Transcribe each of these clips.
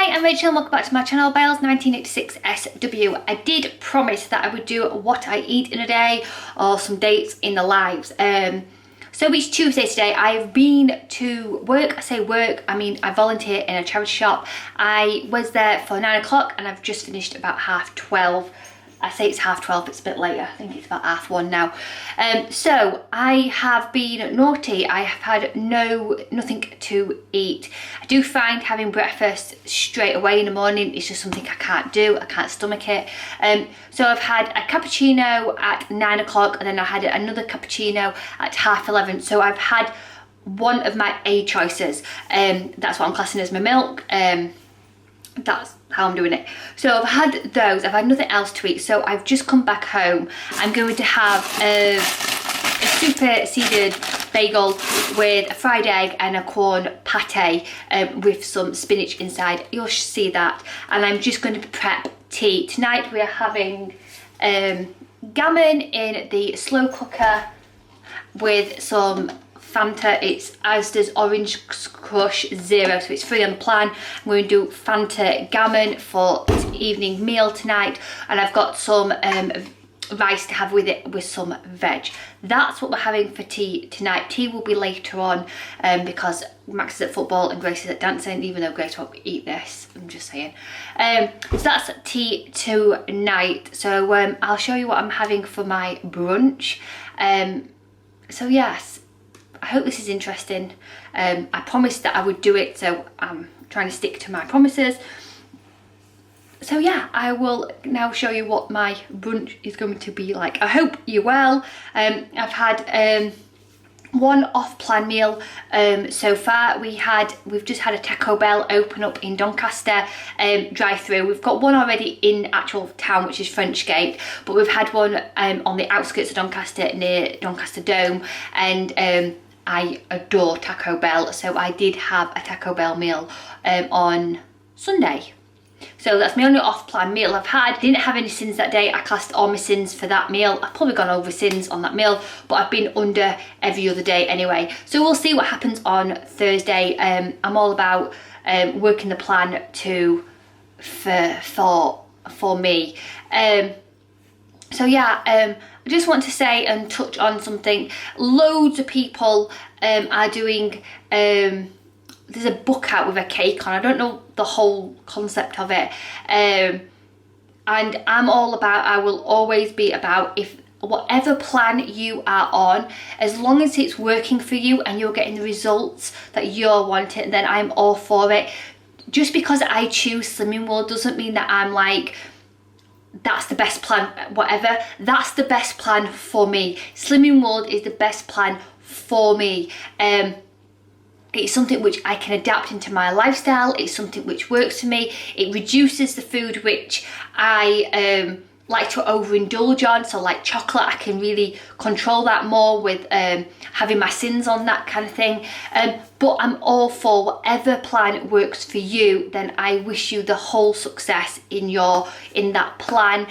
Hi, I'm Rachel and welcome back to my channel, Bales 1986 SW. I did promise that I would do what I eat in a day or some dates in the lives. So each Tuesday today I've been to work. I say work, I mean I volunteer in a charity shop. I was there for 9 o'clock and I've just finished about 12:30. I say it's 12:30, it's a bit later. I think it's about 1:30 now. So I have been naughty. I have had nothing to eat. I do find having breakfast straight away in the morning is just something I can't do. I can't stomach it. So I've had a cappuccino at 9 o'clock and then I had another cappuccino at 11:30. So I've had one of my A choices. That's what I'm classing as my milk. That's how I'm doing it. So I've had those, I've had nothing else to eat, so I've just come back home. I'm going to have a super seeded bagel with a fried egg and a corn pate with some spinach inside. You'll see that. And I'm just going to prep tea. Tonight we are having gammon in the slow cooker with some Fanta. It's Asda's Orange Crush Zero, so it's free on the plan. I'm going to do Fanta gammon for this evening meal tonight, and I've got some rice to have with it with some veg. That's what we're having for tea tonight. Tea will be later on because Max is at football and Grace is at dancing, even though Grace won't eat this, I'm just saying. So that's tea tonight. So I'll show you what I'm having for my brunch. So yes, I hope this is interesting. I promised that I would do it, so I'm trying to stick to my promises. So yeah, I will now show you what my brunch is going to be like. I hope you're well. I've had one off-plan meal so far. We've just had a Taco Bell open up in Doncaster drive-through. We've got one already in actual town, which is French Gate, but we've had one on the outskirts of Doncaster near Doncaster Dome, and I adore Taco Bell, so I did have a Taco Bell meal on Sunday. So that's my only off-plan meal I've had. Didn't have any sins that day. I classed all my sins for that meal. I've probably gone over sins on that meal, but I've been under every other day anyway. So we'll see what happens on Thursday. I'm all about working the plan for me. So yeah, I just want to say and touch on something. Loads of people are doing, there's a book out with a cake on. I don't know the whole concept of it. And I'm all about, I will always be about, if whatever plan you are on, as long as it's working for you and you're getting the results that you're wanting, then I'm all for it. Just because I choose Slimming World doesn't mean that I'm like, that's the best plan, whatever. That's the best plan for me. Slimming World is the best plan for me. It's something which I can adapt into my lifestyle. It's something which works for me. It reduces the food which I like to overindulge on. So like chocolate, I can really control that more with having my sins on, that kind of thing. But I'm all for whatever plan works for you. Then I wish you the whole success in that plan.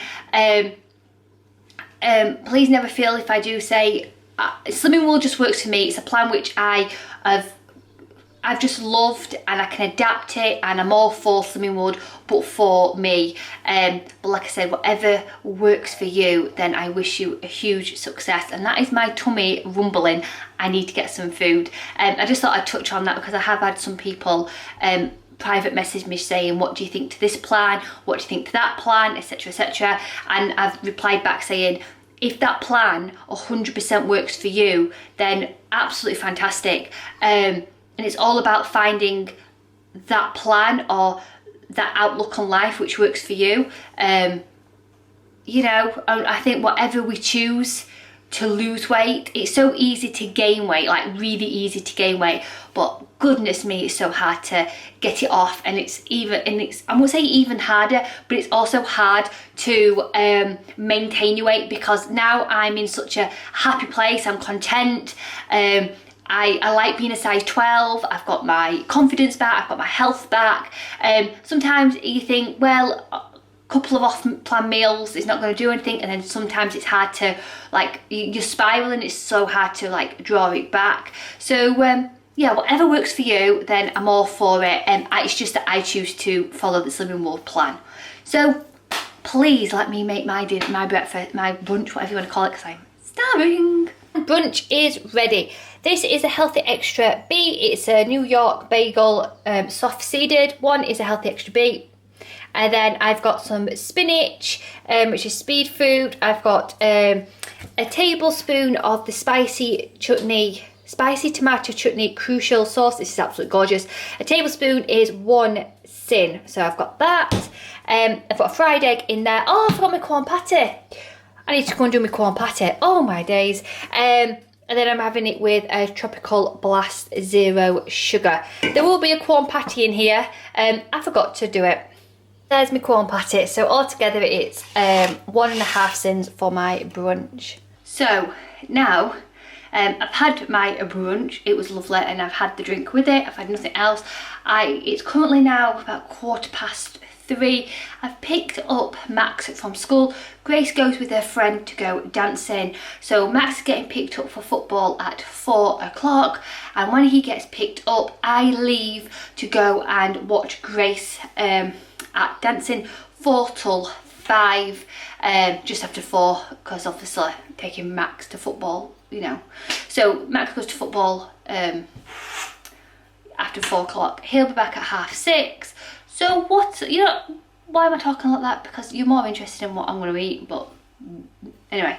Please never feel if I do say Slimming World just works for me. It's a plan which I've just loved and I can adapt it, and I'm all for Slimming World, but for me. But like I said, whatever works for you, then I wish you a huge success. And that is my tummy rumbling. I need to get some food. I just thought I'd touch on that because I have had some people private message me saying, what do you think to this plan? What do you think to that plan? Etc, etc. And I've replied back saying, if that plan 100% works for you, then absolutely fantastic. And it's all about finding that plan or that outlook on life which works for you. You know, I think whatever we choose to lose weight, it's so easy to gain weight, like really easy to gain weight, but goodness me, it's so hard to get it off. And it's I won't say even harder, but it's also hard to maintain your weight, because now I'm in such a happy place. I'm content. I like being a size 12. I've got my confidence back, I've got my health back. Sometimes you think, well, a couple of off-plan meals is not going to do anything, and then sometimes it's hard to, like, you're spiraling, it's so hard to like draw it back. So yeah, whatever works for you, then I'm all for it. It's just that I choose to follow the Slimming Wolf plan. So please let me make my dinner, my breakfast, my brunch, whatever you want to call it, because I'm starving. Brunch is ready. This is a Healthy Extra B. It's a New York bagel, soft seeded. One is a Healthy Extra B. And then I've got some spinach, which is speed food. I've got a tablespoon of the spicy tomato chutney crucial sauce. This is absolutely gorgeous. A tablespoon is 1 sin. So I've got that. I've got a fried egg in there. Oh, I forgot my corn patty. I need to go and do my corn patty. Oh my days. And then I'm having it with a Tropical Blast Zero Sugar. There will be a corn patty in here. I forgot to do it. There's my corn patty. So altogether it's 1.5 sins for my brunch. So now I've had my brunch. It was lovely, and I've had the drink with it. I've had nothing else. It's currently now about 3:15. I've picked up Max from school. Grace goes with her friend to go dancing. So Max is getting picked up for football at 4 o'clock. And when he gets picked up, I leave to go and watch Grace at dancing 4 till 5. Just after 4, because obviously taking Max to football, you know. So Max goes to football after 4 o'clock. He'll be back at 6:30. So what, you know, why am I talking like that? Because you're more interested in what I'm going to eat, but anyway.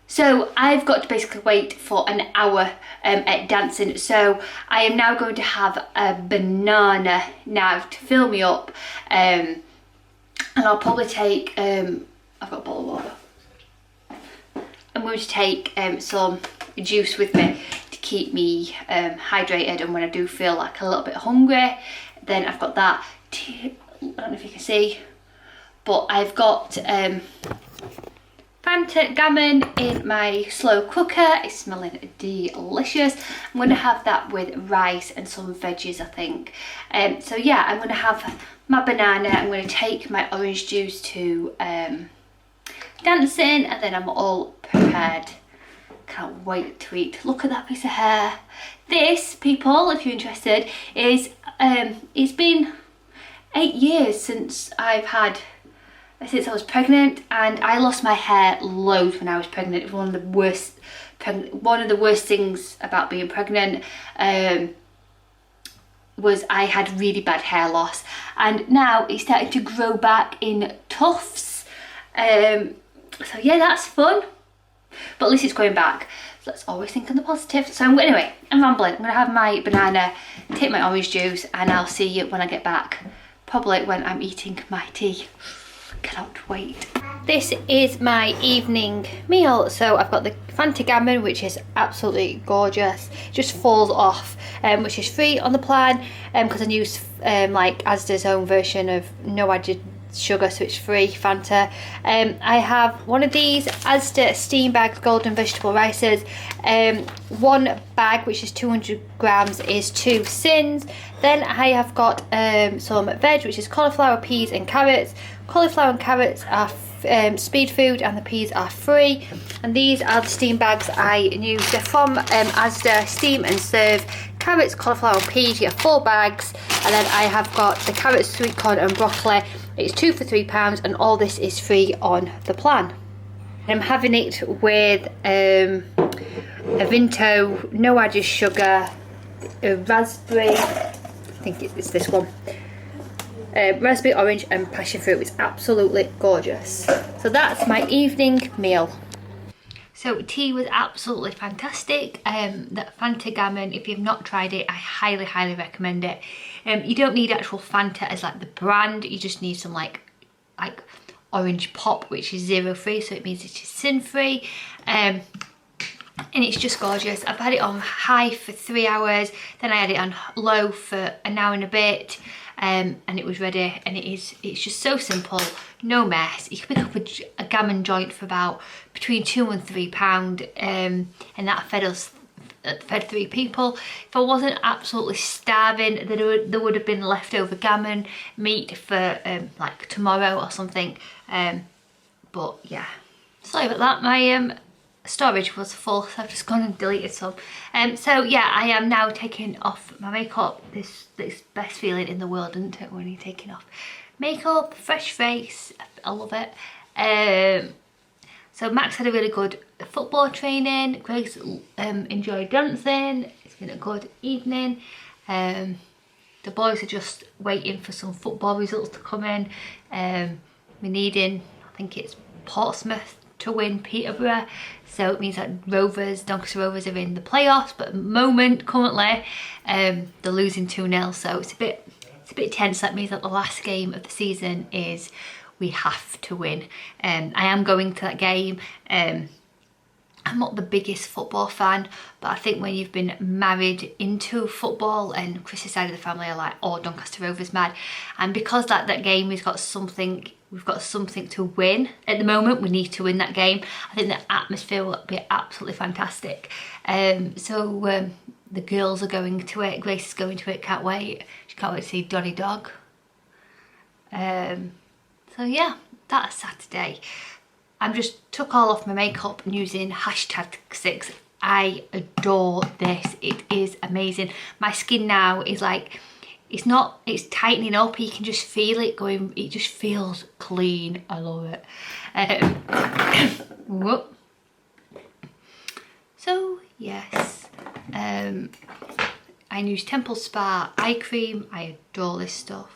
So I've got to basically wait for an hour at dancing. So I am now going to have a banana now to fill me up. And I'll probably take, I've got a bottle of water. I'm going to take some juice with me to keep me hydrated, and when I do feel like a little bit hungry, then I've got that. I don't know if you can see, but I've got Fanta gammon in my slow cooker. It's smelling delicious. I'm going to have that with rice and some veggies, I think. So yeah, I'm going to have my banana. I'm going to take my orange juice to dancing, and then I'm all prepared. Can't wait to eat. Look at that piece of hair. This, people, if you're interested, is it's been 8 years since I was pregnant, and I lost my hair loads when I was pregnant. It was one of the worst things about being pregnant. Was I had really bad hair loss, and now it's starting to grow back in tufts. So yeah, that's fun, but at least it's going back. So let's always think on the positive. So anyway, I'm rambling. I'm gonna have my banana, take my orange juice, and I'll see you when I get back. Probably when I'm eating my tea. Cannot wait. This is my evening meal. So I've got the Fanta gammon, which is absolutely gorgeous. It just falls off, which is free on the plan, because I use like Asda's own version of no added sugar, so it's free Fanta. I have one of these Asda steam bags, golden vegetable rices. One bag, which is 200 grams, is 2 sins. Then I have got some veg, which is cauliflower, peas and carrots. Cauliflower and carrots are speed food, and the peas are free. And these are the steam bags I use. They're from Asda Steam and Serve. Carrots, cauliflower, peas, you get 4 bags. And then I have got the carrots, sweet corn and broccoli. It's 2 for £3, and all this is free on the plan. And I'm having it with a Vinto, no added sugar, a raspberry, I think it's this one, raspberry, orange and passion fruit. It's absolutely gorgeous. So that's my evening meal. So tea was absolutely fantastic. That Fanta gammon, if you've not tried it, I highly, highly recommend it. You don't need actual Fanta as like the brand. You just need some like orange pop, which is 0 free, so it means it is sin free. And it's just gorgeous. I've had it on high for 3 hours, then I had it on low for an hour and a bit, and it was ready. And it's just so simple, no mess. You can pick up a gammon joint for about between £2 and £3, and that fed 3 people. If I wasn't absolutely starving, there would have been leftover gammon meat for like tomorrow or something. But yeah, sorry about that. My storage was full, so I've just gone and deleted some. So yeah, I am now taking off my makeup. This best feeling in the world, isn't it, when you're taking off makeup, fresh face. I love it. So Max had a really good football training. Grace enjoyed dancing. It's been a good evening. The boys are just waiting for some football results to come in. We're needing, I think it's Portsmouth to win Peterborough, so it means that Doncaster Rovers are in the playoffs, but at the moment, currently, they're losing 2-0, so it's a bit tense. That means that the last game of the season is we have to win. I am going to that game. I'm not the biggest football fan, but I think when you've been married into football, and Chris's side of the family are like, oh, Doncaster Rovers mad, and because that game has got something, we've got something to win at the moment, we need to win that game. I think the atmosphere will be absolutely fantastic. So the girls are going to it, Grace is going to it, can't wait. She can't wait to see Donny Dog. So yeah, that's Saturday. I've just took all off my makeup using #6. I adore this. It is amazing. My skin now is like, it's tightening up. You can just feel it going. It just feels clean. I love it. Whoop. So yes, I use Temple Spa eye cream. I adore this stuff.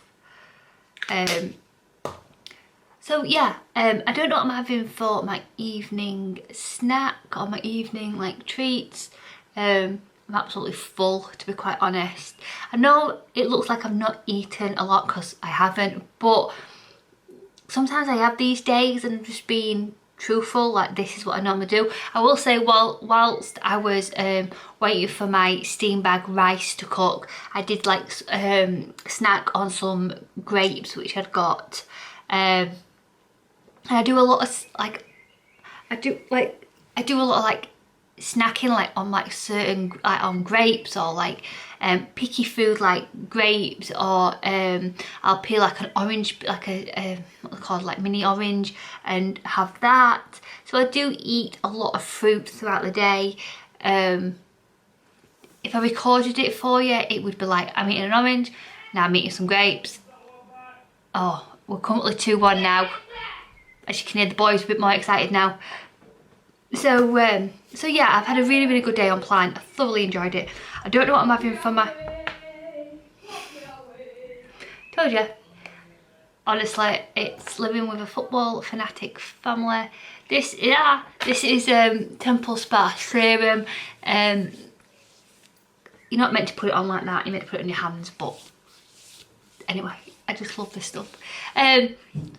So yeah, I don't know what I'm having for my evening snack or my evening like treats. I'm absolutely full, to be quite honest. I know it looks like I've not eaten a lot because I haven't, but sometimes I have these days and I'm just being truthful, like this is what I normally do. I will say, whilst I was waiting for my steam bag rice to cook, I did like snack on some grapes which I'd got. And I do a lot of I do a lot of like snacking like on like certain on grapes, or like picky food like grapes, or I'll peel like an orange, like a what they're called, like mini orange, and have that. So I do eat a lot of fruit throughout the day. If I recorded it for you, it would be like, I'm eating an orange, now I'm eating some grapes. Oh, we're currently 2-1 now. As you can hear, the boys are a bit more excited now. So yeah, I've had a really good day on plan. I thoroughly enjoyed it. I don't know what I'm having for my... Told you. Honestly, it's living with a football fanatic family. This is Temple Spa serum. You're not meant to put it on like that. You're meant to put it on your hands, but anyway, I just love this stuff.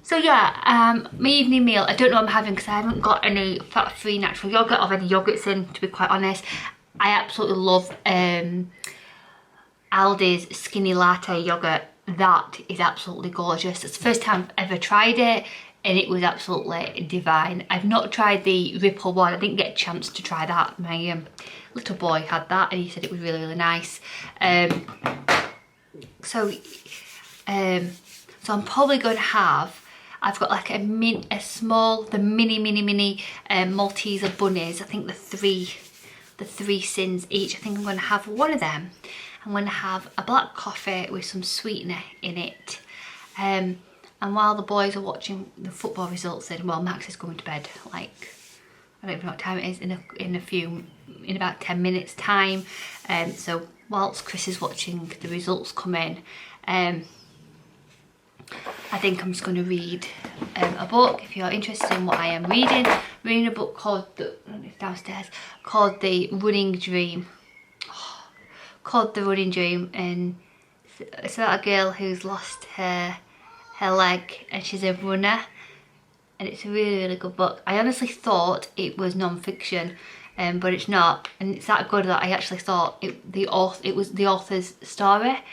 So yeah, my evening meal, I don't know what I'm having because I haven't got any fat-free natural yogurt or any yogurts in, to be quite honest. I absolutely love Aldi's skinny latte yogurt. That is absolutely gorgeous. It's the first time I've ever tried it and it was absolutely divine. I've not tried the Ripple one. I didn't get a chance to try that. My little boy had that and he said it was really nice. So I'm probably going to have, I've got like the mini Malteser bunnies. I think the three sins each. I think I'm going to have one of them. I'm going to have a black coffee with some sweetener in it. And while the boys are watching the football results, then, well, Max is going to bed, like, I don't even know what time it is, in about 10 minutes time. So whilst Chris is watching the results come in, I think I'm just going to read a book. If you're interested in what I am reading, I'm reading a book called, I don't know if it's downstairs, called The Running Dream. Called The Running Dream, and it's about a girl who's lost her leg and she's a runner, and it's a really good book. I honestly thought it was non-fiction, but it's not, and it's that good that I actually thought it was the author's story.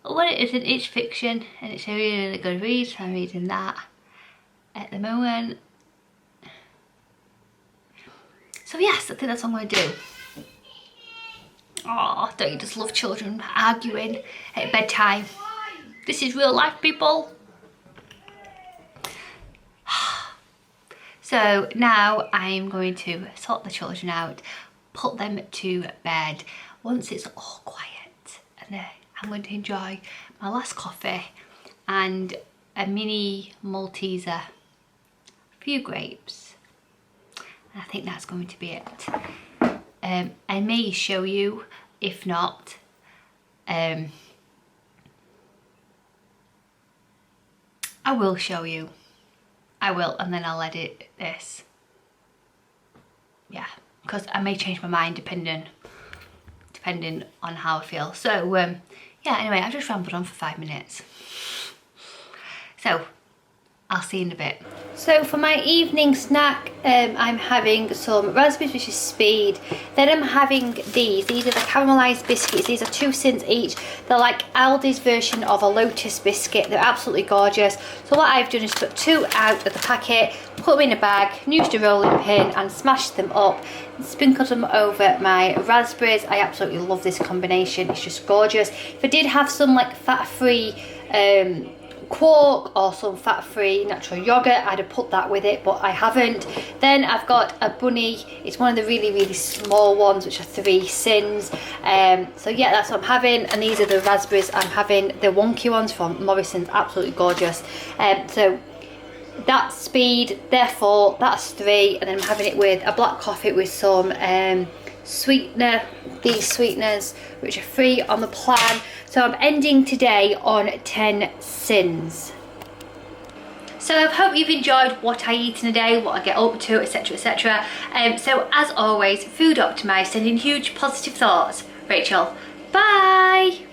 Well, it isn't, it's fiction, and it's a really good read, so I'm reading that at the moment. So yes, I think that's what I'm going to do. Oh, don't you just love children arguing at bedtime? This is real life, people. So now I'm going to sort the children out, put them to bed. Once it's all quiet, and I'm going to enjoy my last coffee and a mini Malteser, a few grapes, and I think that's going to be it. I may show you, if not, I will show you. I will, and then I'll edit this. Yeah, because I may change my mind depending on how I feel. So yeah, anyway, I've just rambled on for 5 minutes. So I'll see you in a bit. So for my evening snack, I'm having some raspberries, which is speed. Then I'm having these are the caramelised biscuits. These are 2 cents each. They're like Aldi's version of a Lotus biscuit. They're absolutely gorgeous. So what I've done is took 2 out of the packet, put them in a bag, used a rolling pin and smashed them up and sprinkled them over my raspberries. I absolutely love this combination. It's just gorgeous. If I did have some like fat-free quark or some fat-free natural yogurt, I'd have put that with it, but I haven't. Then I've got a bunny. It's one of the really small ones, which are 3 sins. So yeah, that's what I'm having. And these are the raspberries I'm having, the wonky ones from Morrison's, absolutely gorgeous. So that's speed, therefore that's 3. And then I'm having it with a black coffee with some sweetener, these sweeteners which are free on the plan. So I'm ending today on 10 sins. So I hope you've enjoyed what I eat in a day, what I get up to, etc, etc. So as always, food optimised, sending huge positive thoughts. Rachel, bye.